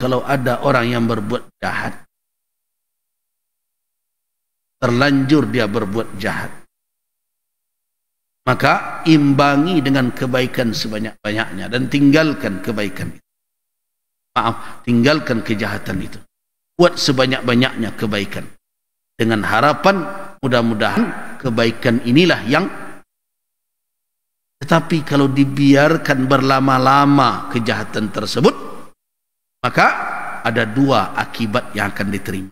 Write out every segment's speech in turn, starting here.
kalau ada orang yang berbuat jahat, terlanjur dia berbuat jahat, maka imbangi dengan kebaikan sebanyak-banyaknya dan tinggalkan kebaikan itu. Tinggalkan kejahatan itu. Buat sebanyak-banyaknya kebaikan. Dengan harapan mudah-mudahan kebaikan inilah yang. Tetapi kalau dibiarkan berlama-lama kejahatan tersebut, maka ada dua akibat yang akan diterima.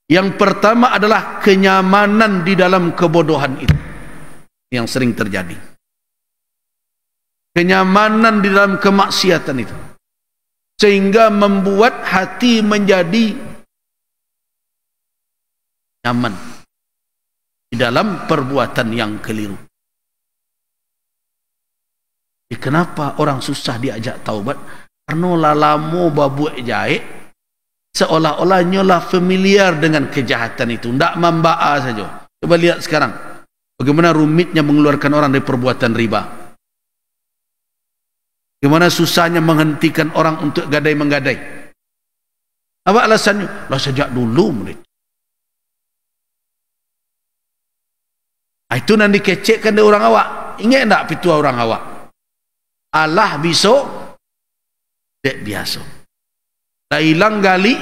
Yang pertama adalah kenyamanan di dalam kebodohan itu, yang sering terjadi. Kenyamanan di dalam kemaksiatan itu, sehingga membuat hati menjadi nyaman di dalam perbuatan yang keliru. Kenapa orang susah diajak taubat? Karena lama babuak jaik, seolah-olah nyolah familiar dengan kejahatan itu, tidak memba'a saja. Coba lihat sekarang bagaimana rumitnya mengeluarkan orang dari perbuatan riba, bagaimana susahnya menghentikan orang untuk gadai-menggadai. Apa alasannya? Lah sejak dulu mereka. Itu nanti kecekkan dari orang awak. Ingat tak pitua orang awak? Allah besok dek biasa. Tak hilang gali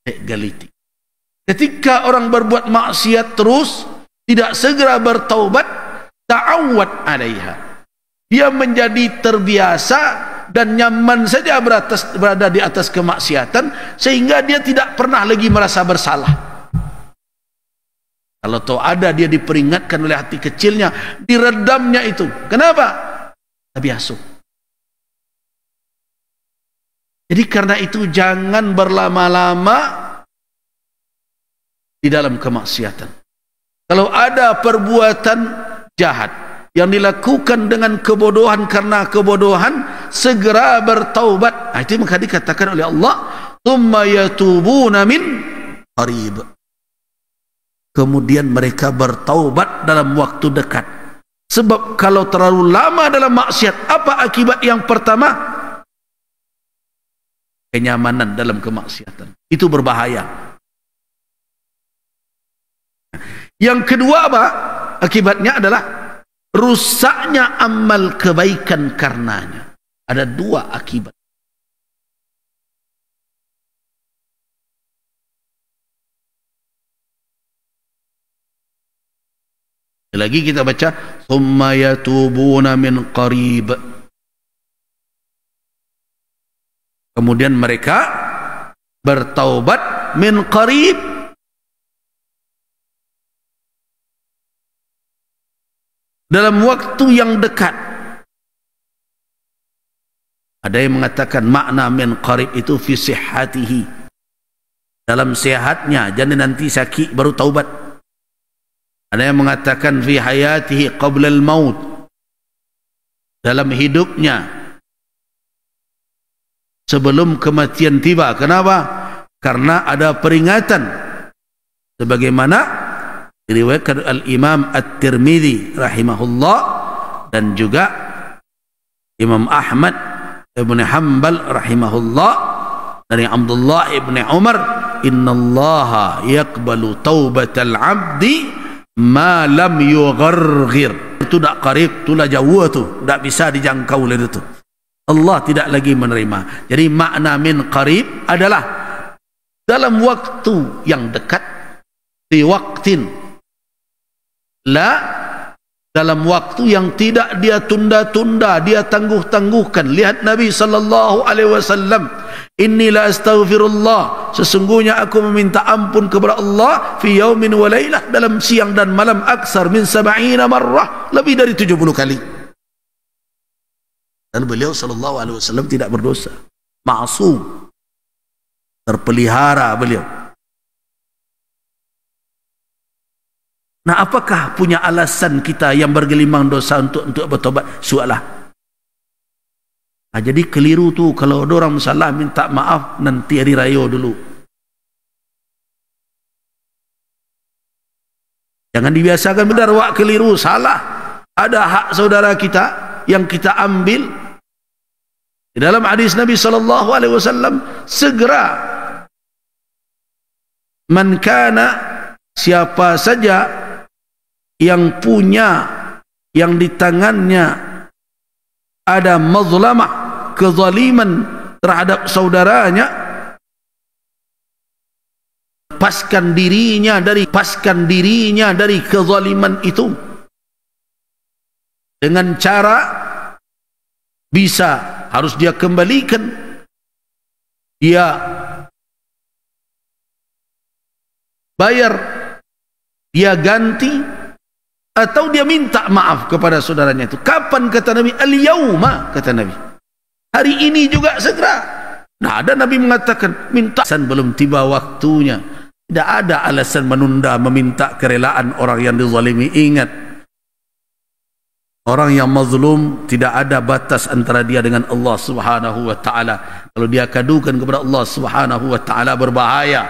dek galiti. Ketika orang berbuat maksiat terus, tidak segera bertaubat, ta'awwad alaiha, dia menjadi terbiasa dan nyaman saja berada di atas kemaksiatan, sehingga dia tidak pernah lagi merasa bersalah. Kalau tahu ada, dia diperingatkan oleh hati kecilnya, diredamnya itu. Kenapa? Biasa. Jadi karena itu jangan berlama-lama di dalam kemaksiatan. Kalau ada perbuatan jahat yang dilakukan dengan kebodohan, karena kebodohan, segera bertaubat. Itu maka dikatakan oleh Allah, "Tsumma yatubuna min qarib." Kemudian mereka bertaubat dalam waktu dekat. Sebab kalau terlalu lama dalam maksiat, apa akibat yang pertama? Kenyamanan dalam kemaksiatan. Itu berbahaya. Yang kedua apa? Akibatnya adalah rusaknya amal kebaikan karenanya. Ada dua akibat. Lagi kita baca, "Tsumma yatubuna min qarib." Kemudian mereka bertaubat min qarib, dalam waktu yang dekat. Ada yang mengatakan makna min qarib itu fi sihhatihi, dalam sehatnya, jadi nanti sakit baru taubat. Ada yang mengatakan fi hayatihi qabla al-maut, dalam hidupnya sebelum kematian tiba. Kenapa? Karena ada peringatan, sebagaimana diriwayatkan al-Imam At-Tirmidzi rahimahullah dan juga Imam Ahmad ibn Hanbal rahimahullah dari Abdullah ibn Umar, "Innallaha yaqbalu taubatal 'abdi ma lam yugharghir." Itu tak qarib, itulah jauh tu, tak bisa dijangkau oleh itu. Allah tidak lagi menerima. Jadi makna min qarib adalah dalam waktu yang dekat, di waktin la, dalam waktu yang tidak dia tunda-tunda, dia tangguh-tangguhkan. Lihat Nabi sallallahu alaihi wasallam, "Inni la astaghfirullah," sesungguhnya aku meminta ampun kepada Allah, "fi yaumin wa lailah," dalam siang dan malam, "aksar min 70 marrah," lebih dari 70 kali. Dan beliau sallallahu alaihi wasallam tidak berdosa, ma'sum, terpelihara beliau. Nah, apakah punya alasan kita yang bergelimang dosa untuk bertobat? Sualah. Nah, jadi keliru tu kalau ada orang salah minta maaf nanti hari raya dulu. Jangan dibiasakan benar wak keliru, salah. Ada hak saudara kita yang kita ambil, Di dalam hadis Nabi sallallahu alaihi wasallam, segera man kana, siapa saja yang punya, yang di tangannya ada mazlamah, kezaliman terhadap saudaranya, lepaskan dirinya dari kezaliman itu dengan cara bisa harus dia kembalikan, dia bayar, dia ganti, atau dia minta maaf kepada saudaranya itu. Kapan, kata Nabi? Al-yauma, kata Nabi, hari ini juga segera. Nah, ada Nabi mengatakan minta, belum tiba waktunya. Tidak ada alasan menunda meminta kerelaan orang yang dizalimi. Ingat, orang yang mazlum tidak ada batas antara dia dengan Allah Subhanahu wa taala. Kalau dia kadukan kepada Allah Subhanahu wa taala, berbahaya.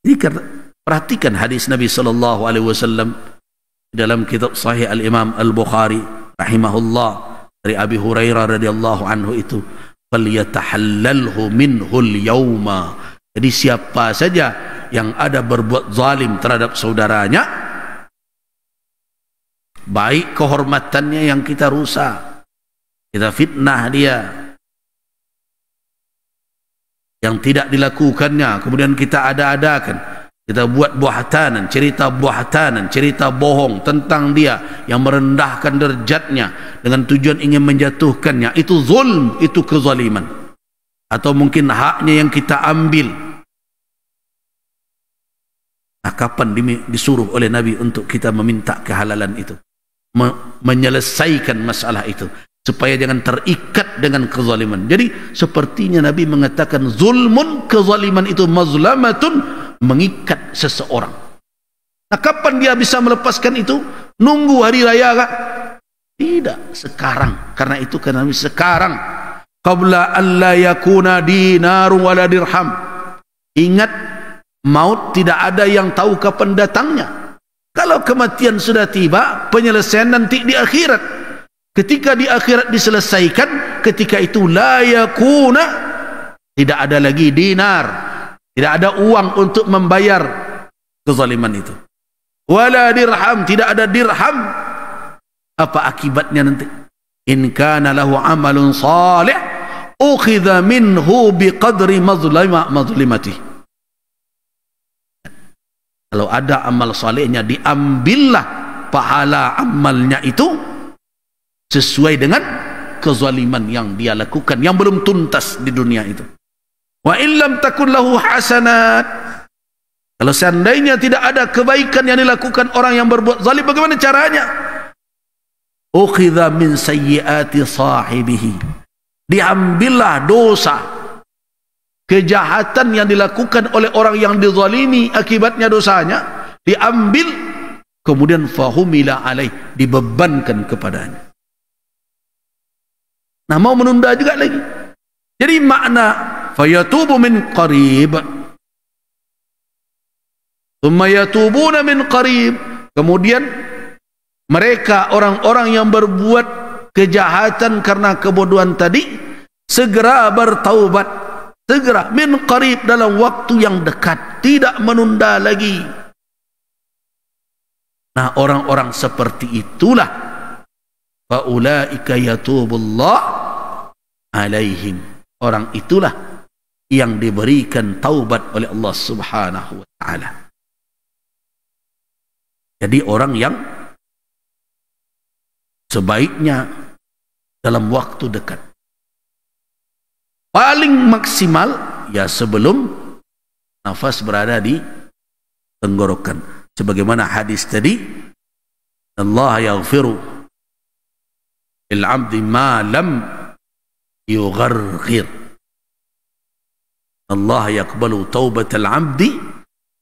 Jadi perhatikan hadis Nabi sallallahu alaihi wasallam dalam kitab Sahih Al-Imam Al-Bukhari rahimahullah dari Abi Hurairah radhiyallahu anhu itu, falyatahallalhu minhul yauma. Jadi siapa saja yang ada berbuat zalim terhadap saudaranya, baik kehormatannya yang kita rusak, kita fitnah dia, yang tidak dilakukannya kemudian kita ada-adakan, kita buat buhatanan, cerita bohong tentang dia yang merendahkan derajatnya dengan tujuan ingin menjatuhkannya, itu zulm, itu kezaliman. Atau mungkin haknya yang kita ambil. Nah, kapan disuruh oleh Nabi untuk kita meminta kehalalan itu, menyelesaikan masalah itu, supaya jangan terikat dengan kezaliman. Jadi sepertinya Nabi mengatakan zulmun, kezaliman itu mazlamatun, mengikat seseorang. Nah, kapan dia bisa melepaskan itu? Nunggu hari raya kah? Tidak, sekarang. Karena itu kan Nabi sekarang, qabla an la yakuna dinarun wala dirham. Ingat, maut tidak ada yang tahu kapan datangnya. Kalau kematian sudah tiba, penyelesaian nanti di akhirat. Ketika di akhirat diselesaikan, ketika itu la yakuna, tidak ada lagi dinar, tidak ada uang untuk membayar kezaliman itu. Wala dirham, tidak ada dirham. Apa akibatnya nanti? In kana lahu amalun salih ukhidha minhu biqadri mazlimati. Kalau ada amal salehnya, diambillah pahala amalnya itu sesuai dengan kezaliman yang dia lakukan, yang belum tuntas di dunia itu. Wa illam takun lahu hasanat, kalau seandainya tidak ada kebaikan yang dilakukan orang yang berbuat zalim, bagaimana caranya? Ukhidha min sayyiati sahibihi, diambillah dosa, kejahatan yang dilakukan oleh orang yang dizalimi, akibatnya dosanya diambil, kemudian fahumila alaih, dibebankan kepadanya. Nah, mau menunda juga lagi. Jadi makna fayatubu min qarib, thumma yatubuna min qarib, kemudian mereka orang-orang yang berbuat kejahatan karena kebodohan tadi segera bertaubat, segera, min qarib, dalam waktu yang dekat, tidak menunda lagi. Nah, orang-orang seperti itulah faulaika yatubullah alaihim, orang itulah yang diberikan taubat oleh Allah Subhanahu wa taala. Jadi orang yang sebaiknya dalam waktu dekat, paling maksimal ya sebelum nafas berada di tenggorokan, sebagaimana hadis tadi, Allah yaghfiru lil 'abdi ma lam yugharghir. Allah yaqbalu taubatal 'abdi,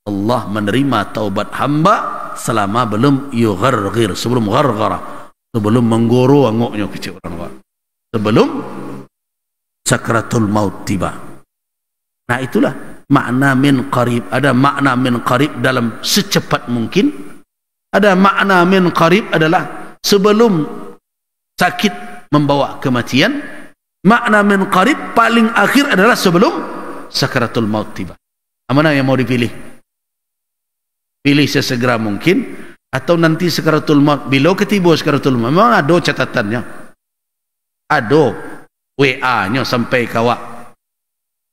Allah menerima taubat hamba selama belum yugharghir, sebelum gharghara, sebelum menggoro angoknya kecil orang, sebelum sakratul maut tiba. Nah, itulah makna min qarib. Ada makna min qarib dalam secepat mungkin, ada makna min qarib adalah sebelum sakit membawa kematian. Makna min qarib paling akhir adalah sebelum sakaratul maut tiba. Mana yang mau dipilih? Pilih sesegera mungkin atau nanti sakaratul maut bila ketiba sakaratul maut? Memang ada catatannya, ada WA-nya sampai kawak.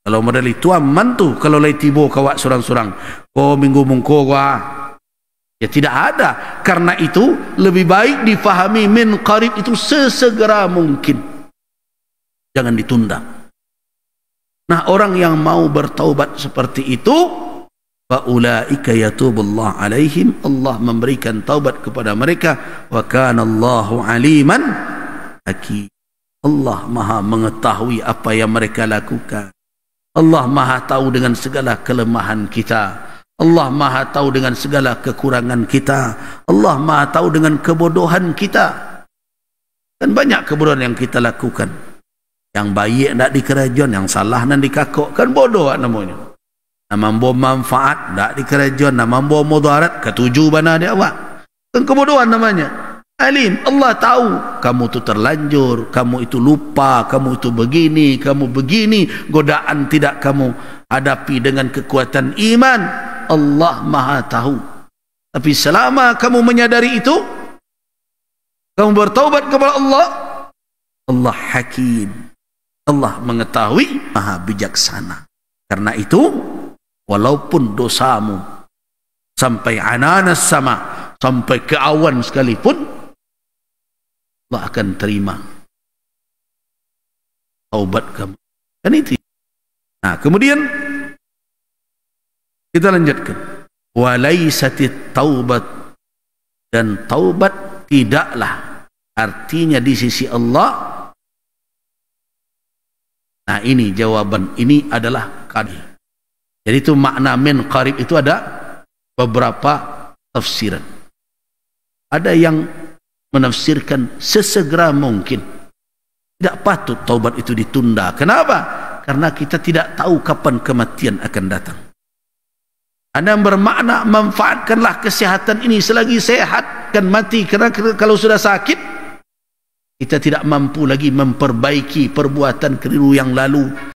Kalau model itu aman tu, kalau lagi tiba kawak surang-surang, oh minggu mungko gua, ya tidak ada. Karena itu lebih baik difahami min qarib itu sesegera mungkin, jangan ditunda. Nah, orang yang mau bertaubat seperti itu, fa ulaika yatubullah alaihim, Allah memberikan taubat kepada mereka. Wa kana Allahu aliman hakim, Allah maha mengetahui apa yang mereka lakukan. Allah maha tahu dengan segala kelemahan kita. Allah maha tahu dengan segala kekurangan kita. Allah maha tahu dengan kebodohan kita. Dan banyak kebodohan yang kita lakukan. Yang baik tak di kerajaan, yang salah dan dikakuk, kan bodoh namanya. Nak membawa manfaat tak di kerajaan, nak membawa mudarat, ketujuh mana dia awak. Kan kebodohan namanya. Alim, Allah tahu kamu itu terlanjur, kamu itu lupa, kamu itu begini, kamu begini. Godaan tidak kamu hadapi dengan kekuatan iman. Allah maha tahu. Tapi selama kamu menyadari itu, kamu bertaubat kepada Allah, Allah hakim, Allah mengetahui, maha bijaksana. Karena itu walaupun dosamu sampai ananas sama, sampai ke awan sekalipun, Allah akan terima taubat kamu. Dan itu. Nah, kemudian kita lanjutkan. Walaisatit taubat, dan taubat tidaklah artinya di sisi Allah. Nah, ini jawaban, ini adalah qarib. Jadi itu makna min qarib itu ada beberapa tafsiran. Ada yang menafsirkan sesegera mungkin. Tidak patut taubat itu ditunda. Kenapa? Karena kita tidak tahu kapan kematian akan datang. Ada yang bermakna manfaatkanlah kesehatan ini selagi sehat, kan mati. Karena kalau sudah sakit, kita tidak mampu lagi memperbaiki perbuatan keliru yang lalu.